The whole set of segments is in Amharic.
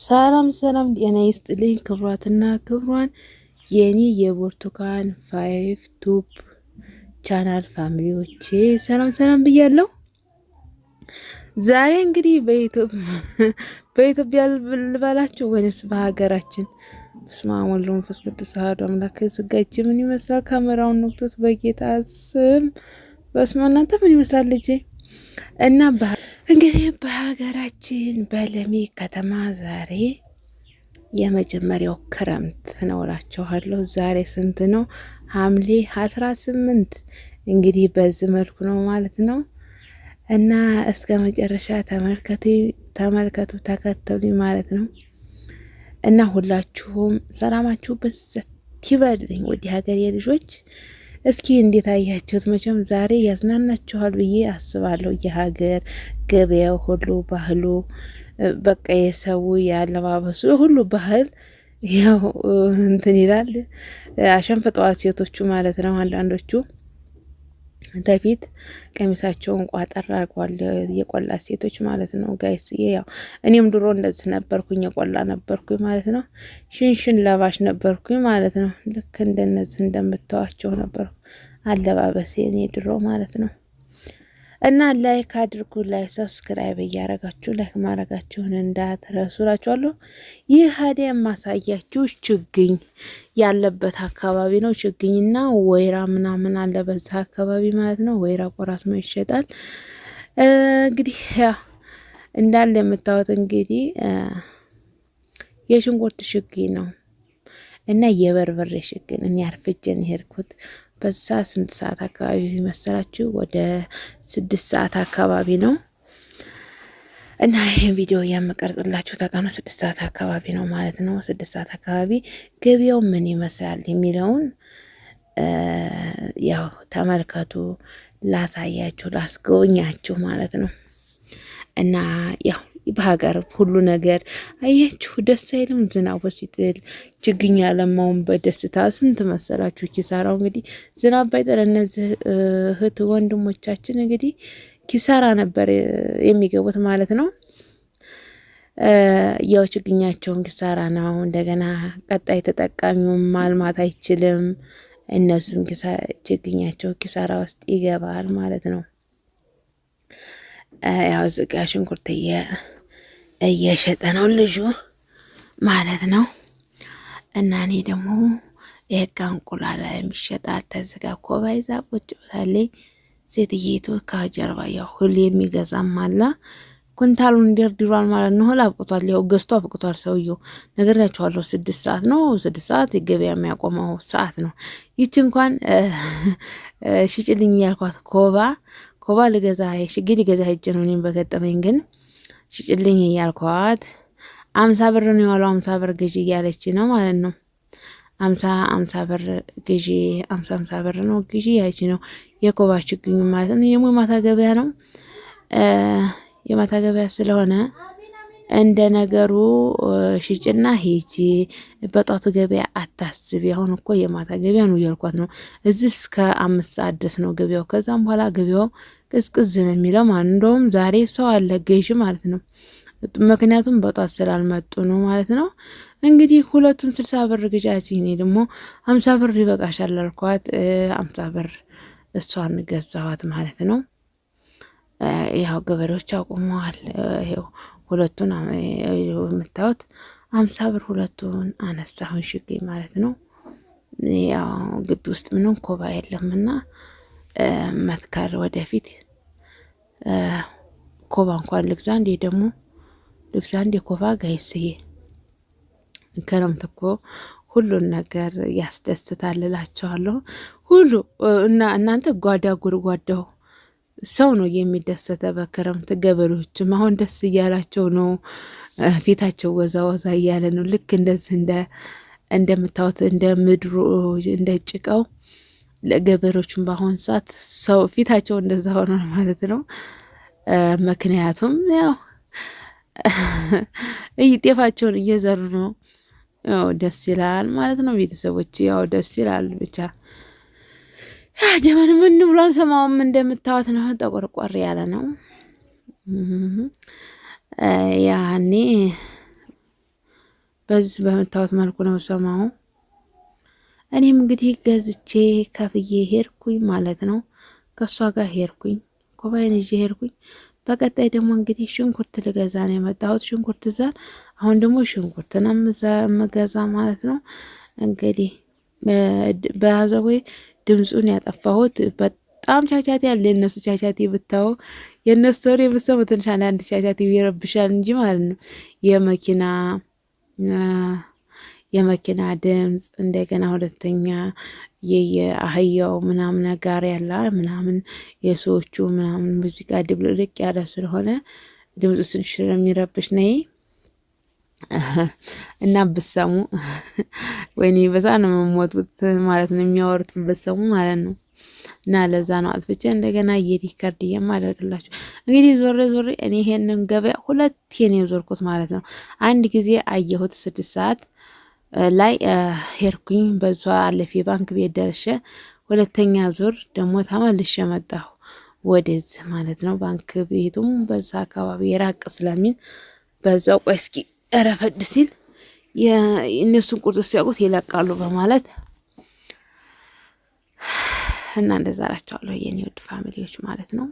ሰላም ሰላም ጤና ይስጥልኝ ክብሯትና ክብሯን የኔ የብርቱካን ፋይቭ ቱብ ቻናል ፋሚሊዎቼ ሰላም ሰላም ብያለሁ። ዛሬ እንግዲህ በኢትዮጵያ ልበላችሁ ወይስ በሀገራችን? በስመ አብ ወወልድ ወመንፈስ ቅዱስ አሐዱ አምላክ። ስጋጅ ምን ይመስላል? ካሜራውን ነክቶት በጌታ ስም በስመ እናንተ ምን ይመስላል ልጄ? እና እንግዲህ በሀገራችን በለሚ ከተማ ዛሬ የመጀመሪያው ክረምት ነው እላችኋለሁ። ዛሬ ስንት ነው? ሐምሌ 18 እንግዲህ በዚህ መልኩ ነው ማለት ነው። እና እስከ መጨረሻ ተመልከቱ ተከተሉኝ ማለት ነው። እና ሁላችሁም ሰላማችሁ በዘት ይበልኝ ወዲ ሀገሬ ልጆች። እስኪ እንዴት አያችሁት? መቼም ዛሬ ያዝናናችኋል ብዬ አስባለሁ። የሀገር ገበያው ሁሉ ባህሉ በቃ የሰው ያለባበሱ ሁሉ ባህል ያው እንትን ይላል። አሸንፍጠዋል ሴቶቹ ማለት ነው። አንዳንዶቹ ተፊት ቀሚሳቸውን ቋጠር አድርገዋል። የቆላ ሴቶች ማለት ነው ጋይስ። ያው እኔም ድሮ እንደዚህ ነበርኩኝ፣ የቆላ ነበርኩኝ ማለት ነው። ሽንሽን ለባሽ ነበርኩኝ ማለት ነው። ልክ እንደነዚህ እንደምታዋቸው ነበርኩ አለባበሴ እኔ ድሮ ማለት ነው። እና ላይክ አድርጉ፣ ላይ ሰብስክራይብ እያረጋችሁ ላይክ ማድረጋችሁን እንዳትረሱ እላችኋለሁ። ይህ ሀዲያ የማሳያችሁ ችግኝ ያለበት አካባቢ ነው። ችግኝና ወይራ ምናምን አለ በዛ አካባቢ ማለት ነው። ወይራ ቆራስሞ ይሸጣል። እንግዲህ እንዳለ የምታዩት እንግዲህ የሽንኩርት ችግኝ ነው እና የበርበሬ ችግኝ። እኔ አርፍጄን ሄድኩት በዛ ስንት ሰዓት አካባቢ መሰላችሁ? ወደ 6 ሰዓት አካባቢ ነው። እና ይሄን ቪዲዮ የምቀርጽላችሁ ተቀኑ 6 ሰዓት አካባቢ ነው ማለት ነው። 6 ሰዓት አካባቢ ገበያው ምን ይመስላል የሚለውን ያው ተመልከቱ፣ ላሳያችሁ፣ ላስጎብኛችሁ ማለት ነው። እና ያው በሀገር ሁሉ ነገር አያችሁ፣ ደስ አይልም? ዝናቡ ሲጥል ችግኝ ያለማውን በደስታ ስንት መሰላችሁ ኪሳራው። እንግዲህ ዝናብ ባይጥል እነዚህ እህት ወንድሞቻችን እንግዲህ ኪሳራ ነበር የሚገቡት ማለት ነው። ያው ችግኛቸውን ኪሳራ ነው። እንደገና ቀጣይ ተጠቃሚውን ማልማት አይችልም። እነሱም ችግኛቸው ኪሳራ ውስጥ ይገባል ማለት ነው። ያው ዝጋ ሽንኩርት እየሸጠ ነው ልጁ ማለት ነው። እና እኔ ደግሞ የህጋ እንቁላል የሚሸጣል ተዝጋ ኮባ ይዛ ቁጭ ብላለች ሴትዬቱ። ከጀርባ ያው ሁሌ የሚገዛም አለ። ኩንታሉን እንደርድሯል ማለት ነው። እህል አብቅቷል። ያው ገዝቶ አብቅቷል ሰውየው። ነግሬያቸዋለሁ። 6 ሰዓት ነው። 6 ሰዓት ገበያ የሚያቆመው ሰዓት ነው። ይች እንኳን ሽጭልኝ እያልኳት ኮባ ልገዛ ሽግል ልገዛ ሄጄ ነው እኔም በገጠመኝ። ግን ሽጭልኝ እያልኳት 50 ብር ነው ያለው። 50 ብር ግዢ እያለች ነው ማለት ነው። 50 ብር ግዢ 50 ብር ነው ግዢ ያለች ነው። የኮባ ችግኝ ማለት ነው። የማታ ገበያ ነው። የማታ ገበያ ስለሆነ እንደ ነገሩ ሽጭና ሂጂ፣ በጧቱ ገበያ አታስቢ። አሁን እኮ የማታ ገበያ ነው እያልኳት ነው። እዚህ እስከ 5 ሰዓት ድረስ ነው ገበያው። ከዛም በኋላ ገበያው ቅዝቅዝ ነው የሚለው ማለት ነው። እንደውም ዛሬ ሰው አለ ገዢ ማለት ነው። ምክንያቱም በጧት ስላልመጡ ነው ማለት ነው። እንግዲህ ሁለቱን 60 ብር ግዣች። እኔ ደግሞ 50 ብር ይበቃሻል አልኳት። 50 ብር እሷን ገዛዋት ማለት ነው። ያው ገበሬዎች አቁመዋል። ይሄው ሁለቱን የምታዩት 50 ብር ሁለቱን አነሳሁን ሽግኝ ማለት ነው። ያው ግቢ ውስጥ ምንም ኮባ የለምና መትከል ወደፊት ኮባ እንኳን ልግዛ እንዴ ደግሞ ልግዛ እንዴ ኮባ ጋይስዬ። ክረምት እኮ ሁሉን ነገር ያስደስታል እላቸዋለሁ። ሁሉ እና እናንተ ጓዳ ጉድጓዳው ሰው ነው የሚደሰተ በክረምት። ገበሬዎችም አሁን ደስ እያላቸው ነው። ፊታቸው ወዛ ወዛ እያለ ነው። ልክ እንደዚህ እንደምታዩት እንደ ምድሩ እንደ ጭቃው ለገበሬዎችም በአሁን ሰዓት ሰው ፊታቸው እንደዛ ሆነ ማለት ነው። ምክንያቱም ያው ጤፋቸውን እየዘሩ ነው። ያው ደስ ይላል ማለት ነው ቤተሰቦች። ያው ደስ ይላል ብቻ ደመን ምን ብሎ አልሰማውም። እንደምታዩት ነው። ጠቆርቆር ያለ ነው። ያኔ በዚህ በምታዩት መልኩ ነው ሰማው። እኔም እንግዲህ ገዝቼ ከፍዬ ሄድኩኝ ማለት ነው። ከሷ ጋር ሄድኩኝ፣ ኮባይን ይዤ ሄድኩኝ። በቀጣይ ደግሞ እንግዲህ ሽንኩርት ልገዛ ነው የመጣሁት። ሽንኩርት ዛል አሁን ደግሞ ሽንኩርት ነው የምገዛ ማለት ነው። እንግዲህ በያዘዌ ድምፁን ያጠፋሁት በጣም ቻቻቴ ያለ የነሱ ቻቻቴ ብታው የነሱ ወሬ ብሰሙ ትንሽ አንድ ቻቻቴ ይረብሻል እንጂ ማለት ነው። የመኪና ድምፅ እንደገና ሁለተኛ የአህያው ምናምን ጋር ያለ ምናምን የሰዎቹ ምናምን ሙዚቃ ድብልቅ ያለ ስለሆነ ድምፁ ትንሽ የሚረብሽ ነይ እና ብሰሙ ወይኔ በዛ ነው የምሞቱት ማለት ነው የሚያወሩት ብሰሙ ማለት ነው። እና ለዛ ነው አጥፍቼ እንደገና የሪከርድ የማደርግላችሁ። እንግዲህ ዞሬ እኔ ይሄንን ገበያ ሁለቴ ነው የዞርኩት ማለት ነው። አንድ ጊዜ አየሁት 6 ሰዓት ላይ ሄድኩኝ፣ በዛ አለፌ ባንክ ቤት ደርሼ፣ ሁለተኛ ዙር ደግሞ ተመልሼ መጣሁ ወደዚህ ማለት ነው። ባንክ ቤቱም በዛ አካባቢ የራቅ ስለሚል በዛው ቆይ እስኪ ረፈድ ሲል የእነሱን ቁርጥ ሲያውቁት ይለቃሉ በማለት እና እንደዛ አላቸዋለሁ የኔ ውድ ፋሚሊዎች ማለት ነው።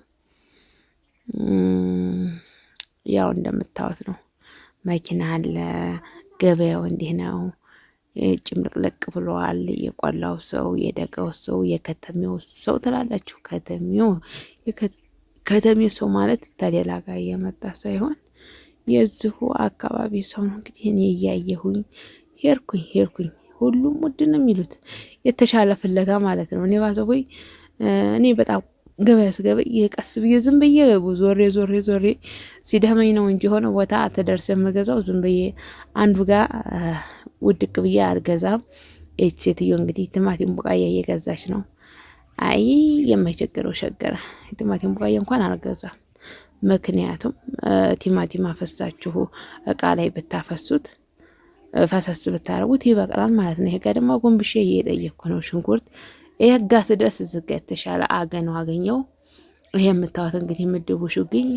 ያው እንደምታዩት ነው፣ መኪና አለ፣ ገበያው እንዲህ ነው። ጭምልቅልቅ ብለዋል። የቆላው ሰው፣ የደጋው ሰው፣ የከተሜው ሰው ትላላችሁ። ከተሜው ሰው ማለት ተሌላ ጋር እየመጣ ሳይሆን የዚሁ አካባቢ ሰው ነው። እንግዲህ እኔ እያየሁኝ ሄድኩኝ። ሁሉም ውድ ነው የሚሉት የተሻለ ፍለጋ ማለት ነው። እኔ ባሰቦይ እኔ በጣም ገበያ ስገበ የቀስ ብዬ ዝም ብዬ ዞሬ ሲደመኝ ነው እንጂ ሆነ ቦታ ተደርሰ የምገዛው ዝም ብዬ አንዱ ጋር ውድቅ ብዬ አልገዛም። እቺ ሴትዮ እንግዲህ ቲማቲም ቡቃያ እየገዛች ነው። አይ የማይቸግረው ሸገረ። ቲማቲም ቡቃያ እንኳን አልገዛም። ምክንያቱም ቲማቲም አፈሳችሁ እቃ ላይ ብታፈሱት ፈሰስ ብታረጉት ይበቅላል ማለት ነው። ይሄ ጋር ደግሞ ጎንብሼ እየጠየቅኩ ነው ሽንኩርት። ይሄ ጋር ስደርስ ዝጋ የተሻለ አገነው አገኘው። ይሄ የምታዩት እንግዲህ ምድቡ ሽግኝ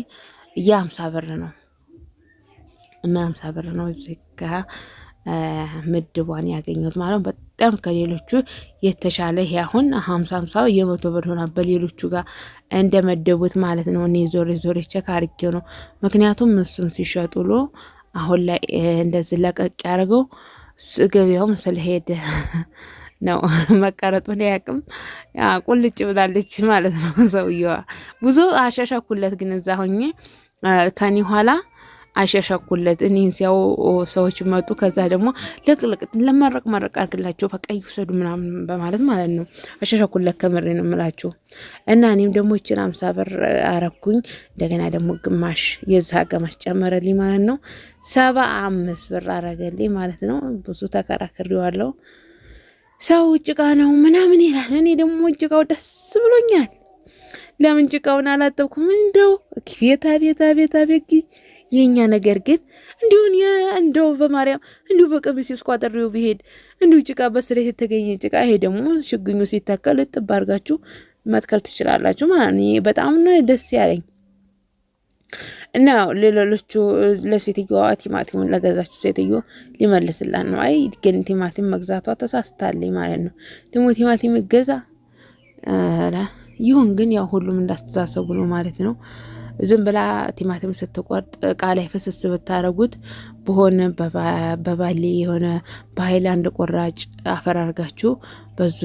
የ50 ብር ነው እና 50 ብር ነው እዚህ ጋር ምድቧን ያገኘሁት ማለት ነው። በጣም ከሌሎቹ የተሻለ ይሄ አሁን 50 የ100 ብር ሆና በሌሎቹ ጋር እንደመደቡት ማለት ነው። እኔ ዞሬ ቼክ አድርጌው ነው። ምክንያቱም እሱም ሲሸጡሎ አሁን ላይ እንደዚህ ለቀቅ ያደርገው ገበያውም ስለሄደ ነው። መቀረጡን ያቅም ቁልጭ ብላለች ማለት ነው ሰውየዋ። ብዙ አሻሻኩለት ግን እዛ ሆኜ ከኔ ኋላ አሻሻኩለት። እኔን ሲያው ሰዎች መጡ። ከዛ ደግሞ ለቅልቅ ለመረቅ አድርግላቸው በቃ ይውሰዱ ምናምን በማለት ማለት ነው አሻሻኩለት። ከምሬ ነው የምላችሁ። እና እኔም ደግሞ ይችን 50 ብር አረኩኝ። እንደገና ደግሞ ግማሽ የዛ ግማሽ ጨመረልኝ ማለት ነው። 75 ብር አረገልኝ ማለት ነው። ብዙ ተከራክሬዋለሁ። ሰው ጭቃ ነው ምናምን ይላል። እኔ ደግሞ ጭቃው ደስ ብሎኛል። ለምን ጭቃውን አላጠብኩም? እንደው ቤታ የኛ ነገር ግን እንዲሁን እንደው በማርያም እንዲሁ በቀሚስ ስቋጠሪው ቢሄድ እንዲሁ ጭቃ በስለት የተገኘ ጭቃ። ይሄ ደግሞ ሽግኙ ሲታከል እጥብ አድርጋችሁ መትከል ትችላላችሁ ማለት ነው። በጣም ነው ደስ ያለኝ። እና ሌሎቹ ለሴትዮዋ ቲማቲሙን ለገዛችሁ ሴትዮ ሊመልስላት ነው። አይ ግን ቲማቲም መግዛቷ ተሳስታለኝ ማለት ነው። ደግሞ ቲማቲም ይገዛ ይሁን ግን ያው ሁሉም እንዳስተሳሰቡ ነው ማለት ነው። ዝም ብላ ቲማቲም ስትቆርጥ እቃ ላይ ፍስስ ብታረጉት በሆነ በባሊ የሆነ በሃይላንድ ቆራጭ አፈራርጋችሁ በዙ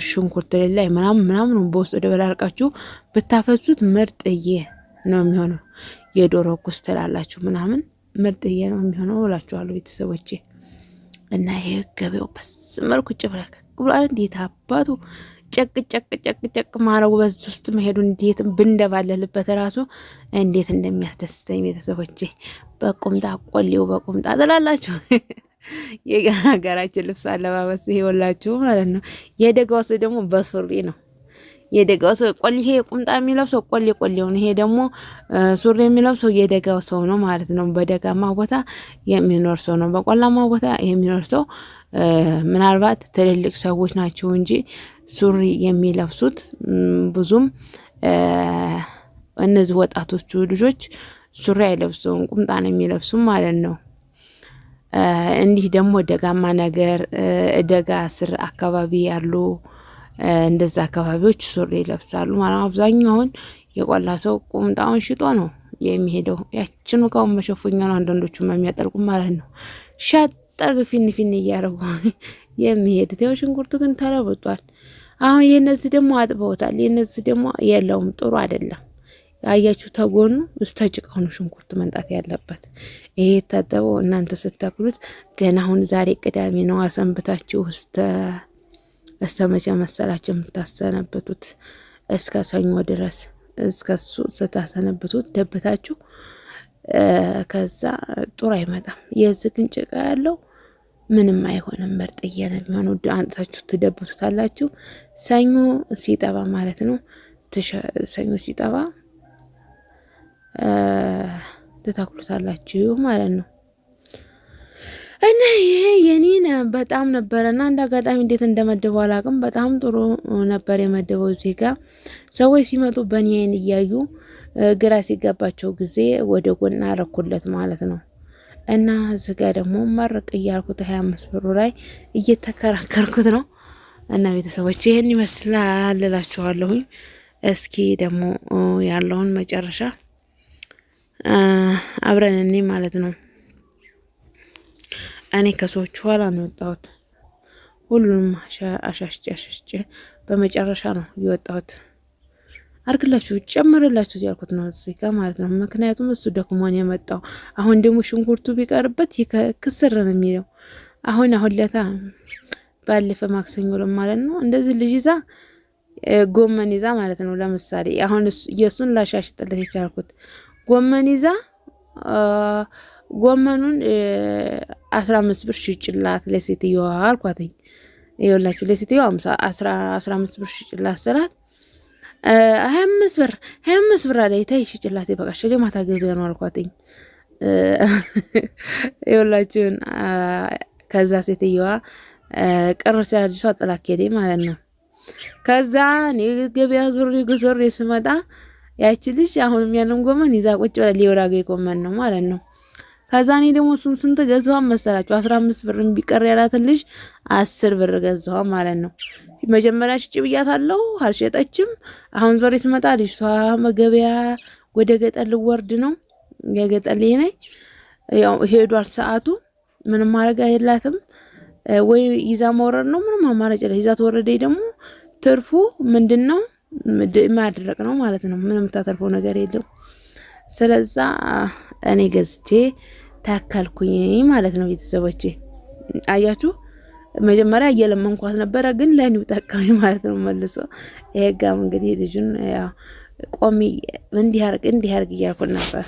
ሽንኩርት ላይ ምናምን በውስጥ ደበላልቃችሁ ብታፈሱት ምርጥዬ ነው የሚሆነው። የዶሮ ኩስ ትላላችሁ ምናምን ምርጥዬ ነው የሚሆነው እላችኋለሁ ቤተሰቦቼ። እና ይሄ ገበያው በስመልኩ ጭፍረክ ብሎ እንዴት አባቱ ጨቅ ማረጉ በዚህ ውስጥ መሄዱ እንዴት ብንደባለልበት ራሱ እንዴት እንደሚያስደስተኝ ቤተሰቦቼ። በቁምጣ ቆሌው በቁምጣ ትላላችሁ። የሀገራችን ልብስ አለባበስ ይኸውላችሁ ማለት ነው። የደጋው ሰው ደግሞ በሱሪ ነው። የደጋው ሰው ቆሌ ይሄ ቁምጣ የሚለብሰው ቆሌው ነው። ይሄ ደግሞ ሱሪ የሚለብሰው የደጋው ሰው ነው ማለት ነው። በደጋማ ቦታ የሚኖር ሰው ነው። በቆላማ ቦታ የሚኖር ሰው ምናልባት ትልልቅ ሰዎች ናቸው እንጂ ሱሪ የሚለብሱት ብዙም እነዚህ ወጣቶቹ ልጆች ሱሪ አይለብሱም፣ ቁምጣ ነው የሚለብሱ ማለት ነው። እንዲህ ደግሞ ደጋማ ነገር ደጋ ስር አካባቢ ያሉ እንደዛ አካባቢዎች ሱሪ ይለብሳሉ ማለት ነው። አብዛኛውን የቆላ ሰው ቁምጣውን ሽጦ ነው የሚሄደው። ያችኑ እቃውን መሸፈኛ ነው አንዳንዶቹ የሚያጠልቁ ማለት ነው። ሻጠር ፊን ፊን እያደረጉ የሚሄዱት። ያው ሽንኩርቱ ግን ተለብጧል። አሁን የነዚህ ደግሞ አጥበውታል። የነዚህ ደግሞ የለውም፣ ጥሩ አይደለም። አያችሁ ተጎኑ እስተ ጭቃው ነው ሽንኩርት መንጣት ያለበት። ይሄ የታጠበው እናንተ ስተክሉት ገና አሁን ዛሬ ቅዳሜ ነው። አሰንብታችሁ እስተ መቼ መሰላችሁ የምታሰነብቱት? እስከ ሰኞ ድረስ እስከ ስታሰነብቱት ደብታችሁ ከዛ ጥሩ አይመጣም። የዚህ ግን ጭቃ ያለው ምንም አይሆንም። ምርጥዬ ነው የሚሆነው። አንጣችሁ ትደብቱታላችሁ። ሰኞ ሲጠባ ማለት ነው። ሰኞ ሲጠባ ትተክሉታላችሁ ማለት ነው። እና ይሄ የኔን በጣም ነበረና እንደ አጋጣሚ እንዴት እንደመደበው አላውቅም። በጣም ጥሩ ነበር የመደበው። እዚህ ጋር ሰዎች ሲመጡ በኔ አይን እያዩ ግራ ሲገባቸው ጊዜ ወደ ጎን አረኩለት ማለት ነው። እና እዚህ ጋር ደግሞ ማረቅ እያልኩት 25 ብሩ ላይ እየተከራከርኩት ነው። እና ቤተሰቦች ይሄን ይመስላል እላችኋለሁኝ። እስኪ ደግሞ ያለውን መጨረሻ አብረን እኔ ማለት ነው። እኔ ከሰዎቹ ኋላ ነው የወጣሁት። ሁሉንም አሻሽጬ በመጨረሻ ነው የወጣሁት። አርግላችሁ ጨምርላችሁ ያልኩት ነው እዚህ ጋር ማለት ነው። ምክንያቱም እሱ ደክሞን የመጣው አሁን ደግሞ ሽንኩርቱ ቢቀርበት ክስር ነው የሚለው። አሁን ለታ ባለፈ ማክሰኞ ማለት ነው እንደዚህ ልጅ ይዛ ጎመን ይዛ ማለት ነው። ለምሳሌ አሁን የሱን ላሻሽጥለት የቻልኩት ጎመን ይዛ ጎመኑን 15 ብር ሽጭላት ለሴትዮዋ አልኳትኝ። ይኸውላችሁ ለሴትዮዋ 15 ብር ሽጭላት ስላት 25 ብር አለ። ታይ ሽጭላት ይበቃሽ ለማታ ገበያ ነው አልኳትኝ። ይኸውላችሁን ከዛ ሴትዮዋ ቅር ሲያጅሷ ጥላክ ሄደ ማለት ነው። ከዛ እኔ ገበያ ዞሬ ስመጣ ያቺ ልጅ አሁንም ያንን ጎመን ይዛ ቁጭ ብላ ሊወራገ ጎመን ነው ማለት ነው። ከዛ እኔ ደግሞ ስንት ገዛው መሰላችሁ? 15 ብር ቢቀር ያላትን ልጅ 10 ብር ገዛው ማለት ነው። መጀመሪያ ሽጭ ብያታለሁ፣ አልሸጠችም። አሁን ዞሬ ስመጣ ልጅቷ መገበያ ወደ ገጠር ልወርድ ነው። የገጠር ልጅ ነኝ። ያው ሄዷል ሰዓቱ። ምንም ማድረግ የላትም ወይ ይዛ መውረድ ነው። ምንም አማራጭ የለም። ይዛ ተወረደኝ ደግሞ ትርፉ ምንድነው? ማድረቅ ነው ማለት ነው። ምንም ታተርፈው ነገር የለም። ስለዛ እኔ ገዝቼ ታከልኩኝ ማለት ነው። ቤተሰቦቼ አያችሁ፣ መጀመሪያ እየለመንኳት ነበረ፣ ግን ለኔው ጠቃሚ ማለት ነው። መልሶ ይሄ ጋም እንግዲህ ልጁን ያው ቆሚ እንዲህ አርግ እያልኩ ነበር።